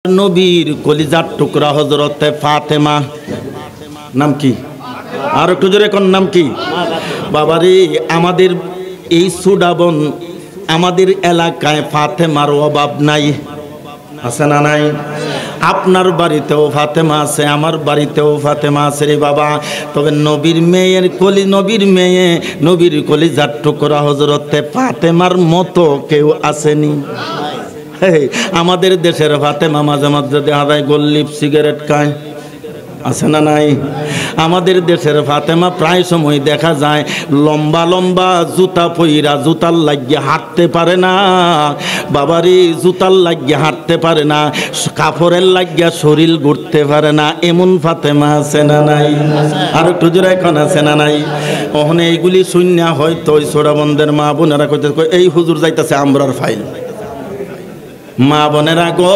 নবীর কলিজার টুকরা হযরতে ফাতেমা নাম কি? আর একটু জোরে কোন নাম কি? বাবারে, আমাদের এই সুডাবন আমাদের এলাকায় ফাতেমার অভাব নাই, আছে না নাই? আপনার বাড়িতেও ফাতেমা আছে, আমার বাড়িতেও ফাতেমা আছে রে বাবা। তবে নবীর মেয়ের নবীর কলিজার টুকরা হযরতে ফাতেমার মতো কেউ আসেনি। আমাদের দেশের ফাতেমা মাঝে মাঝে দেখা যায় গোল্লিপ সিগারেট খায়, আছে না নাই? আমাদের দেশের ফাতেমা প্রায় সময় দেখা যায় লম্বা লম্বা জুতা পইরা, জুতার লাগিয়ে হাঁটতে পারে না বাবারে, জুতার লাগিয়ে হাঁটতে পারে না, কাপড়ের লাগিয়া শরীর ঘুরতে পারে না, এমন ফাতেমা আছে না নাই? আর একটু জোরে এখন আছে না নাই? ওখানে এইগুলি শূন্য হয়তো ওই ছোড়াবন্ধের মা বোনেরা কইতে এই হুজুর যাইতেছে আমরার ফাইল। মা বোনেরা গো,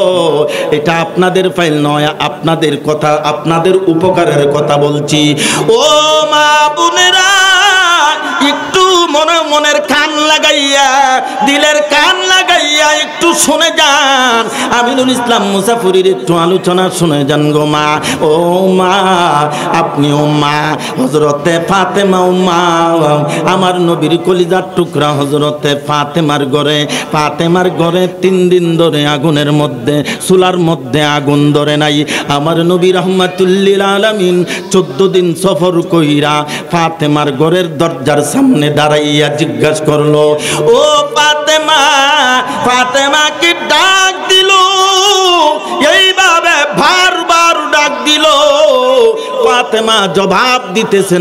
এটা আপনাদের ফাইল নয়, আপনাদের কথা, আপনাদের উপকারের কথা বলছি। ও মা বোনেরা, একটু মনের কান লাগাইয়া, দিলের কান লাগাইয়া একটু শুনে যান। আমিনুল ইসলাম মুসাফিরের একটু আলোচনা শুনে যান গো মা। ও মা, আপনিও মা, হযরতে ফাতেমা ও মা, আমার নবীর কলিজার টুকরা হযরতে ফাতেমার ঘরে 3 দিন ধরে আগুনের মধ্যে, চুলার মধ্যে আগুন ধরে নাই। আমার নবী রাহমাতুল লিল আলামিন 14 দিন সফর কইরা ফাতেমার ঘরের দরজার সামনে দাঁড়াইয়া জিজ্ঞাসা করলো, ও ফাতেমা, ফাতেমা কি ডাক দিল? এইভাবে বারবার ডাক দিল, ফাতেমা জবাব দিতেছে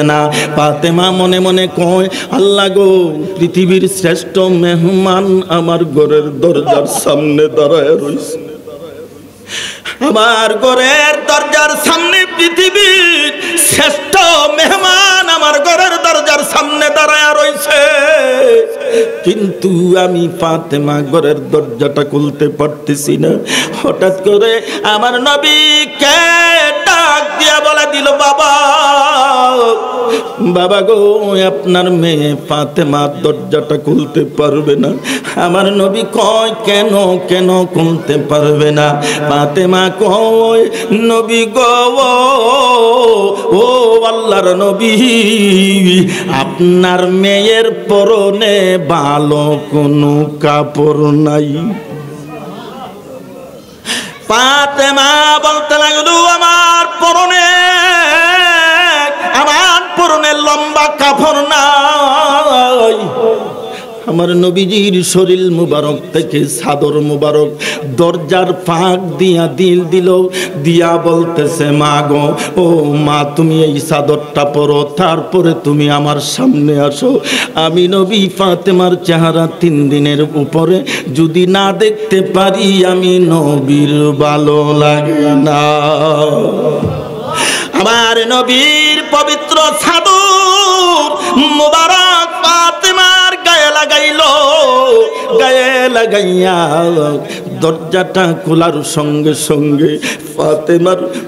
না। ফাতেমা মনে মনে কয়, আল্লাহ গো, পৃথিবীর শ্রেষ্ঠ মেহমান আমার ঘরের দরজার সামনে দাঁড়ায় রইছে। আমার ঘরের দরজার সামনে পৃথিবীর শ্রেষ্ঠ মেহমান আমার ঘরের দরজার সামনে দাঁড়ায় রইছে, কিন্তু আমি ফাতেমা ঘরের দরজাটা খুলতে পারতেছি না। হঠাৎ করে আমার নবীকে ডাক দিয়া বলে দিল, বাবা গো, আপনার মেয়ে ফাতেমা দরজাটা খুলতে পারবে না। আমার নবী কয়, কেন খুলতে পারবে না? ফাতেমা কয়, নবী গো, ও আল্লাহর নবী, আপনার মেয়ের পরনে ভালো কোনো কাপড় নাই। ফাতেমা বলতে লাগলো, আমার পরনে লম্বা কাপড় নাই। আমার নবীজির শরীর মুবারক থেকে চাদর মুবারক দরজার ফাঁক দিয়া বলতেছে, মা গো, ও মা, তুমি এই চাদরটা পরো, তারপরে তুমি আমার সামনে আসো। আমি নবী ফাতেমার চেহারা 3 দিনের উপরে যদি না দেখতে পারি, আমি নবীর ভালো লাগে না। আমার নবীর পবিত্র চাদর মুবারক ফাতেমার গায়ে লাগাইয়া দরজাটা খোলার সঙ্গে সঙ্গে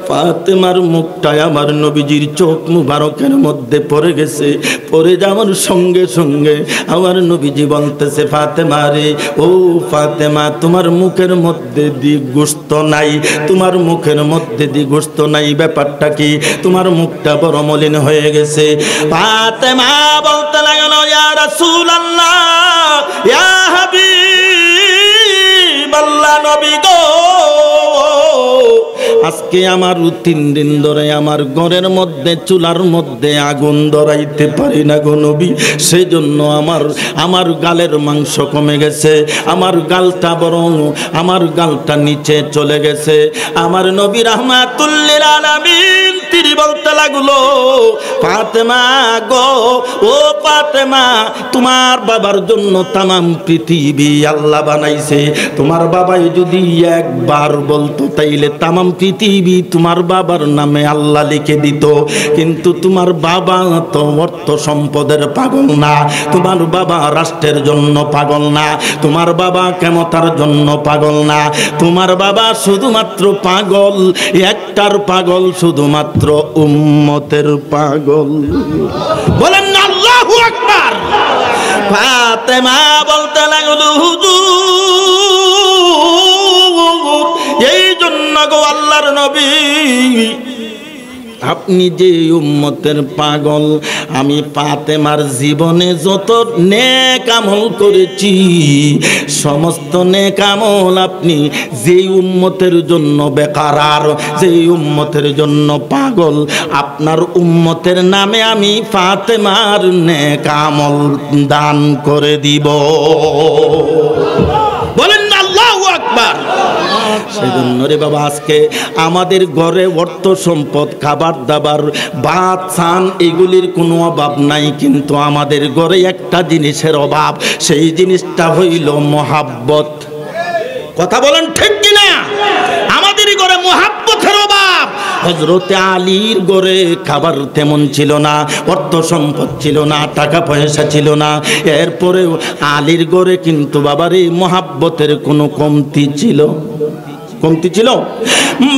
ফাতেমার মুখটায় আমার নবীজির চোখ মুবারকের মধ্যে পড়ে গেছে। পড়ে যাওয়ার সঙ্গে সঙ্গে আমার নবীজি বলতেছে, ফাতেমা রে, ও ফাতেমা, তোমার মুখের মধ্যে গোশত নাই, তোমার মুখের মধ্যে গোশত নাই, ব্যাপারটা কি? তোমার মুখটা বড় মলিন হয়ে গেছে। ফাতেমা বলতে লাগলো, ইয়া রাসূলুল্লাহ, ইয়া হাবিবাল্লাহ, নবী গো, আজকে আমার 3 দিন ধরে আমার ঘরের মধ্যে চুলার মধ্যে আগুন ধরাইতে পারি না গো নবী, সেজন্য আমার গালের মাংস কমে গেছে, আমার গালটা নিচে চলে গেছে। আমার নবী রাহমাতুল লিল আলামিন তিনি বলতে লাগলো, ফাতেমা গো, ও ফাতেমা, তোমার বাবার জন্য তামাম পৃথিবী আল্লাহ বানাইছে। তোমার বাবাই যদি একবার বলতো, তাইলে তামাম পৃথিবী তোমার বাবার নামে আল্লাহ লিখে দিত। কিন্তু তোমার বাবা তো অর্থ সম্পদের পাগল না, তোমার বাবা রাষ্ট্রের জন্য পাগল না, তোমার বাবা ক্ষমতার জন্য পাগল না, তোমার বাবা শুধুমাত্র পাগল, একটার পাগল, শুধুমাত্র উম্মতের পাগল। বলেন না আল্লাহু আকবার। ফাতেমা বলতে লাগলো, হুজুর না গো আল্লাহর নবী, আপনি যে উম্মতের পাগল, আমি ফাতেমার জীবনে যত নেক আমল করেছি সমস্ত নেক আমল আপনি যেই উম্মতের জন্য বেকারার, যেই উম্মতের জন্য পাগল, আপনার উম্মতের নামে আমি ফাতেমার নেক আমল দান করে দিব। বলেন না আল্লাহু আকবার। সেজন্য রে বাবা, আজকে আমাদের ঘরে অর্থ সম্পদ, খাবার দাবার, ভাত চান এগুলির কোনো অভাব নাই, কিন্তু আমাদের ঘরে একটা জিনিসের অভাব, সেই জিনিসটা হইল মহাব্বত। কথা বলেন ঠিক কিনা? আমাদের ঘরে মহাব্বতের অভাব। হযরতে আলীর ঘরে খাবার তেমন ছিল না, অর্থ সম্পদ ছিল না, টাকা পয়সা ছিল না, এরপরেও আলীর ঘরে কিন্তু বাবারে মহাব্বতের কোনো কমতি ছিল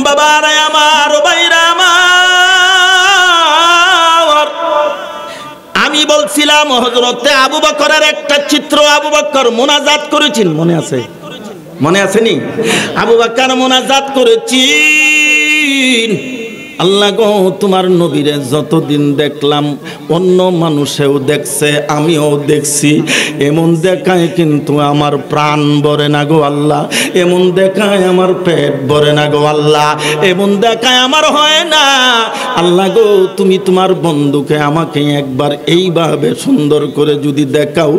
বাবারা আমার, ভাইরা আমার। আমি বলছিলাম হযরতে আবু বকরের একটা চিত্র। আবু বকর মোনাজাত করেছেন, মনে আসেনি? আবু বকর মোনাজাত করেছেন, আল্লাহ গো তোমার নবীরে যতদিন দেখলাম অন্য মানুষেও দেখছে, আমিও দেখছি, এমন দেখায় কিন্তু আমার প্রাণ ভরে না গো আল্লাহ, এমন দেখায় আমার পেট ভরে না গো আল্লাহ, এমন দেখায় আমার হয় না। আল্লাহ গো তুমি তোমার বন্ধুকে আমাকে একবার এইভাবে সুন্দর করে যদি দেখাও,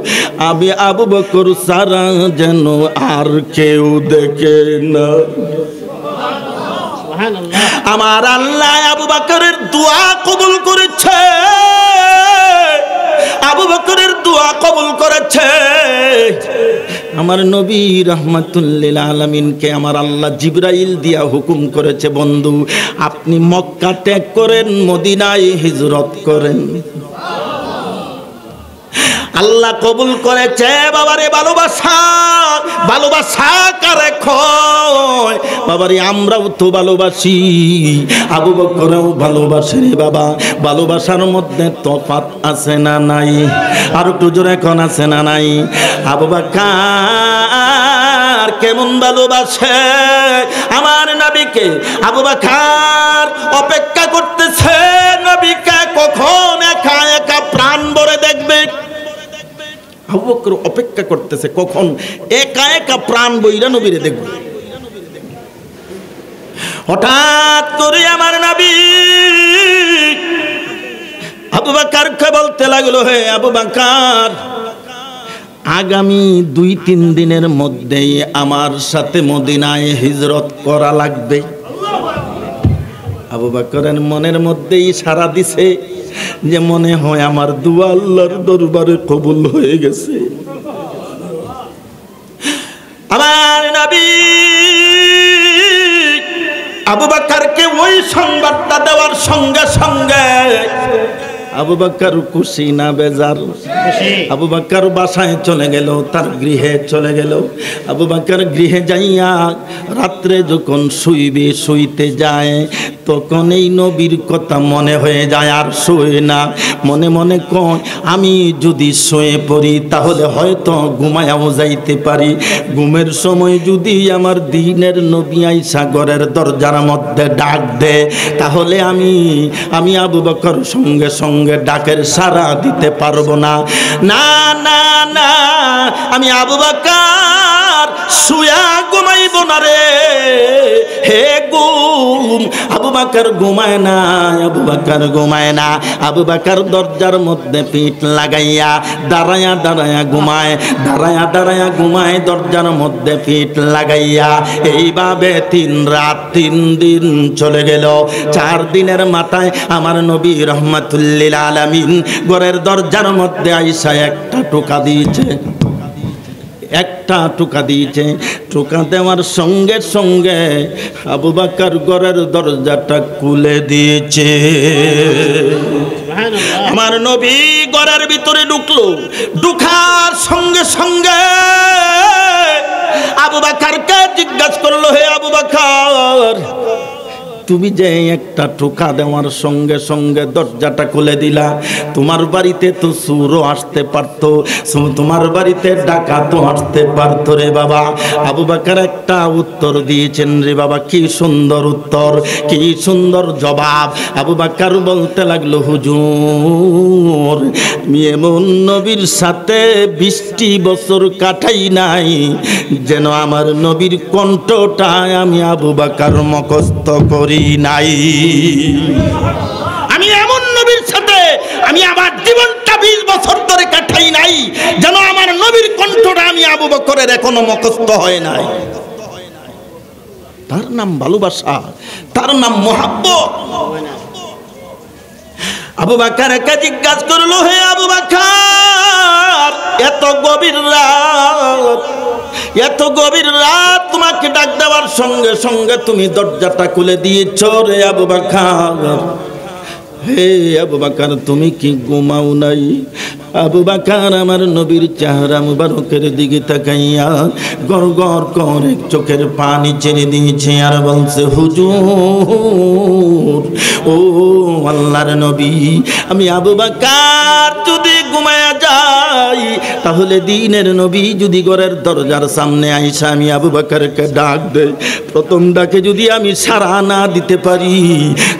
আমি আবু বকর সারা যেন আর কেউ দেখে না। আমার আল্লাহ আবু বকরের দোয়া কবুল করেছে, আবু বকরের দোয়া কবুল করেছে। আমার নবী রাহমাতুল লিল আলামিনকে আমার আল্লাহ জিবরাইল দিয়া হুকুম করেছে, বন্ধু আপনি মক্কা ত্যাগ করেন, মদিনায় হিজরত করেন। আল্লাহ কবুল করেছে বাবারে। ভালোবাসা কারে কয় বাবারে? আমরাও তো ভালোবাসি, আবু বকরও ভালোবাসে রে বাবা। ভালোবাসার মধ্যে তফাৎ আছে না নাই? আর একটু জোরে কোন আছে না নাই? আবু বকর কেমন ভালোবাসে আমার নবীকে। আবু বকর অপেক্ষা করতেছে নবীকে কখন একা একা প্রাণ ভরে দেখবে। আবু বকর অপেক্ষা করতেছে কখন একা একা প্রাণ বইরা নবীরে দেখবে। হঠাৎ করে আমার নবী আবু বকরকে বলতে লাগলো, হে আবু বকর, আগামী 2-3 দিনের মধ্যেই আমার সাথে মদিনায় হিজরত করা লাগবে। আবু বকরের মনের মধ্যেই সারা দিছে যে মনে হয় আমার দোয়া আল্লাহর দরবারে কবুল হয়ে গেছে। আমার নবী আবু বকরকে ওই সংবাদটা দেওয়ার সঙ্গে সঙ্গে আবু বকর খুশি না বেজার? আবু বকর বাসায় চলে গেল, তার গৃহে চলে গেল। আবু বকর গৃহে যাইয়া রাত্রে যখন শুইতে যায় তখন এই নবীর কথা মনে হয়ে যায়, আর শুয়ে না। মনে মনে কয় আমি যদি শুয়ে পড়ি তাহলে হয়তো ঘুমায়াও যাইতে পারি। ঘুমের সময় যদি আমার দিনের নবী আইসা ঘরের দরজার মধ্যে ডাক দে তাহলে আমি আবু বকর সঙ্গে সঙ্গে ডাকের সাড়া দিতে পারবো না। না না না, আমি আবু বকর শুয়া ঘুমাইব না রে। হে গুম, আবু বকর ঘুমায় না, আবু বকর ঘুমায় না। আবু বকর দরজার মধ্যে পিঠ লাগাইয়া দাঁড়ায়া দাঁড়ায়া ঘুমায়, দাঁড়ায়া দাঁড়ায়া ঘুমায়, দরজার মধ্যে পিঠ লাগাইয়া। এইভাবে 3 রাত 3 দিন চলে গেল। 4 দিনের মাথায় আমার নবী রাহমাতুল লিল আলামিন ঘরের দরজার মধ্যে আইসা একটা টোকা দিয়েছে, একটা টোকা দিয়েছে। টোকা দেওয়ার সঙ্গে সঙ্গে আবু বকর ঘরের দরজাটা খুলে দিয়েছে। আমার নবী ঘরের ভিতরে ঢুকলো। ঢুকার সঙ্গে সঙ্গে আবু বকরকে জিজ্ঞাসা করলো, হে আবু বকর, তুমি যে একটা টোকা দেওয়ার সঙ্গে সঙ্গে দরজাটা খুলে দিলা, তোমার বাড়িতে তো চোরও আসতে পারতো, তোমার বাড়িতে ডাকাতও আসতে পারতো রে বাবা। আবু বকর একটা উত্তর দিয়েছেন রে বাবা, কি সুন্দর উত্তর, কি সুন্দর জবাব। আবু বকর বলতে লাগলো, হুজুর আমি এমন নবীর সাথে 20টি বছর কাটাই নাই যেন আমার নবীর কণ্ঠটা আমি আবু বকর মুখস্থ করি নাই। আমি এমন নবীর সাথে আমি আমার জীবনটা 20 বছর ধরে কাটাই নাই যেন আমার নবীর কণ্ঠটা আমি আবু বকরের এখনো মুখস্থ হয় নাই। তার নাম ভালোবাসা, তার নাম মোহাব্বত। আবু বকরকে জিজ্ঞাসা করলো, হে আবু বকর, এত গভীর রাত, এত গভীর রাত তোমাকে ডাক দেওয়ার সঙ্গে সঙ্গে তুমি দরজাটা খুলে দিয়েছো রে আবু বকর। হে আবু বকর, তুমি কি ঘুমাও নাই? আবু বকর আমার নবীর চেহারা মুবারকের দিকে তাকাইয়া গড় গড় করে চোখের পানি ছেড়ে দিয়েছে আর বলছে, হুজুর ও আল্লাহর নবী, আমি আবু বকর যদি ঘুমায়া যাই তাহলে দিনের নবী যদি ঘরের দরজার সামনে আইসা আমি আবু বকরকে ডাক দেই, প্রথম ডাকে যদি আমি সাড়া না দিতে পারি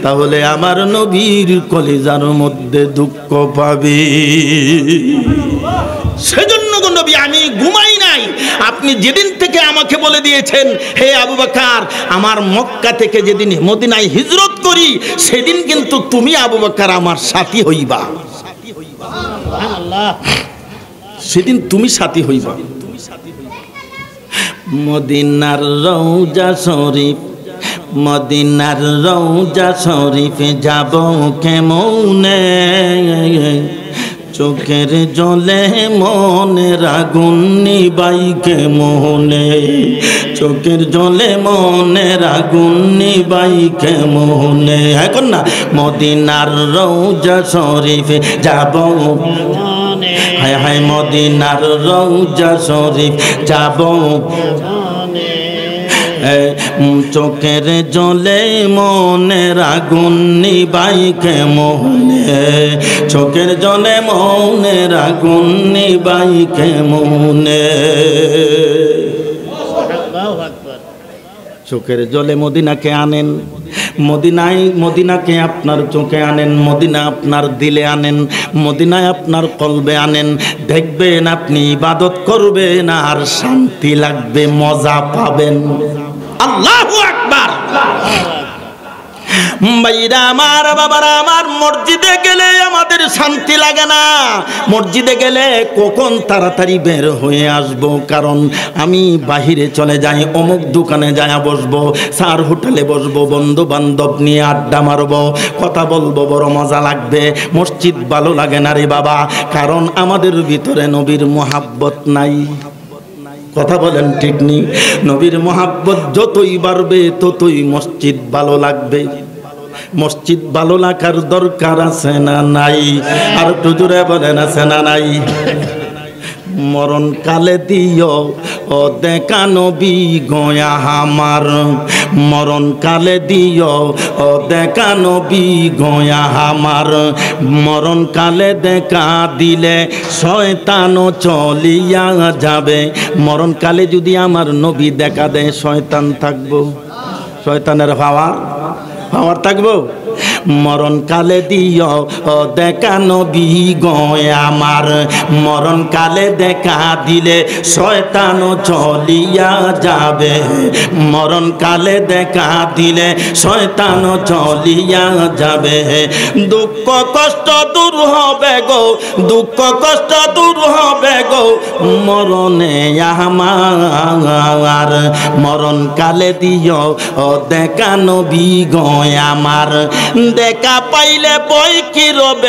তাহলে আমার নবীর কলিজার মধ্যে দুঃখ পাবে। সেজন্য গো নবী আমি ঘুমাই নাই। আপনি যেদিন থেকে আমাকে বলে দিয়েছেন, হে আবু বকর, আমার মক্কা থেকে যেদিন মদিনায় হিজরত করি সেদিন কিন্তু তুমি আবু বকর আমার সাথী হইবা, সেদিন তুমি সাথী হইবা। মদিনার রওজা শরীফ, মদিনার রওজা শরীফে যাব কেমনে, চোখের জলে মনের আগুন নিবাই কেমনে, চোখের জলে মনের আগুন নিবাই কেমনে। এখন না মদিনার রওজা শরীফে যাব, হায় হায় মদিনার রওজা শরীফ যাব, চোখের জলে মনের আগুন নিবাই কেমনে, চোখের জলে মনের আগুন নিবাই কেমনে। চোখের জলে মদিনাকে আনেন, মদিনাকে আপনার চোখে আনেন, মদিনা আপনার দিলে আনেন, মদিনায় আপনার কলবে আনেন, দেখবেন আপনি ইবাদত করবেন আর শান্তি লাগবে, মজা পাবেন। আল্লাহু আকবার। ভাইরা আমার, বাবারা আমার, মসজিদে গেলে আমাদের শান্তি লাগে না। মসজিদে গেলে কখন তাড়াতাড়ি বের হয়ে আসবো, কারণ আমি বাহিরে চলে যাই, অমুক দোকানে যায় বসবো, সার হোটেলে বসবো, বন্ধু বান্ধব নিয়ে আড্ডা মারবো, কথা বলবো, বড় মজা লাগবে। মসজিদ ভালো লাগে না রে বাবা, কারণ আমাদের ভিতরে নবীর মোহাব্বত নাই। কথা বলেন ঠিক নেই? নবীর মোহাব্বত যতই বাড়বে ততই মসজিদ ভালো লাগবে। মসজিদ ভালো লাগার দরকার আছে না নাই? আর একটু জোরে বলেন আছে না নাই? মরণ কালে দিও ও দেখা নবী গয়া আমার, মরণ কালে দিও ও দেখা নবী গয়া আমার, মরণ কালে দেখা দিলে শয়তানও চলিয়া যাবে। মরণ কালে যদি আমার নবী দেখা দেয় শয়তান থাকবো? শয়তানের পাওয়ার থাকবো? মরণ কালে দিও ও দেখা নবী গয় আমার, মরণ কালে দেখা দিলে শয়তানও চলিয়া যাবে, মরণ কালে দেখা দিলে শয়তানও চলিয়া যাবে। দুঃখ কষ্ট দূর হবে গো, দুঃখ কষ্ট দূর হবে গো মরণে আমার, মরণ কালে দিও ও দেখা নবী গয় আমার, দেখা পাইলে বই কি রবে।